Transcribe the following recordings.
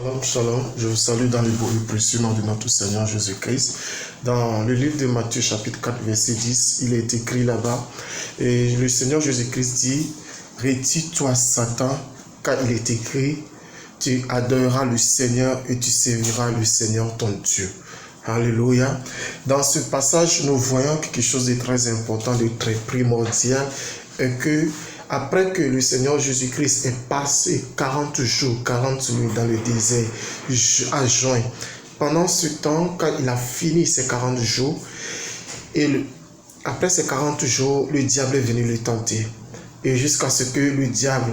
Shalom, shalom, je vous salue dans le beau et précieux nom de notre Seigneur Jésus-Christ. Dans le livre de Matthieu chapitre 4 verset 10, il est écrit là-bas, et le Seigneur Jésus-Christ dit, « Retire-toi Satan, car il est écrit, tu adoreras le Seigneur et tu serviras le Seigneur ton Dieu. » Alléluia. Dans ce passage, nous voyons quelque chose de très important, de très primordial, et que après que le Seigneur Jésus-Christ ait passé 40 jours, 40 nuits dans le désert à jeûner, pendant ce temps, quand il a fini ses 40 jours, après ces 40 jours, le diable est venu le tenter. Et jusqu'à ce que le diable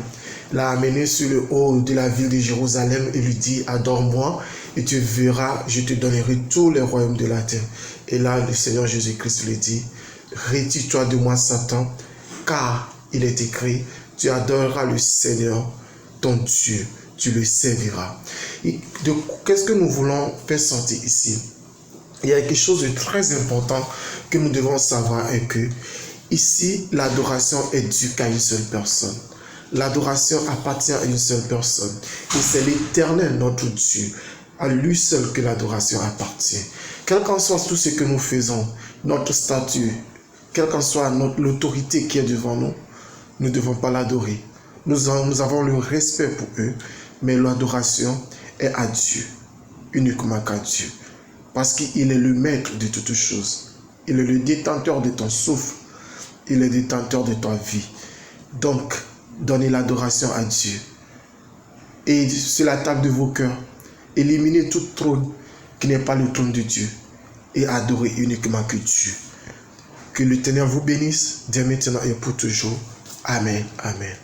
l'a amené sur le haut de la ville de Jérusalem et lui dit, adore-moi et tu verras, je te donnerai tous les royaumes de la terre. Et là, le Seigneur Jésus-Christ lui dit, retire-toi de moi, Satan, car il est écrit, tu adoreras le Seigneur, ton Dieu, tu le serviras. Qu'est-ce que nous voulons faire sentir ici? Il y a quelque chose de très important que nous devons savoir, est que ici, l'adoration est due qu'à une seule personne. L'adoration appartient à une seule personne. Et c'est l'Éternel, notre Dieu. À lui seul que l'adoration appartient. Quel qu'en soit tout ce que nous faisons, notre statut, quelle qu'en soit l'autorité qui est devant nous, nous ne devons pas l'adorer. Nous avons le respect pour eux, mais l'adoration est à Dieu, uniquement qu'à Dieu. Parce qu'il est le maître de toutes choses. Il est le détenteur de ton souffle. Il est le détenteur de ta vie. Donc, donnez l'adoration à Dieu. Et sur la table de vos cœurs, éliminez tout trône qui n'est pas le trône de Dieu. Et adorez uniquement que Dieu. Que l'Éternel vous bénisse, dès maintenant et pour toujours. Amen. Amen.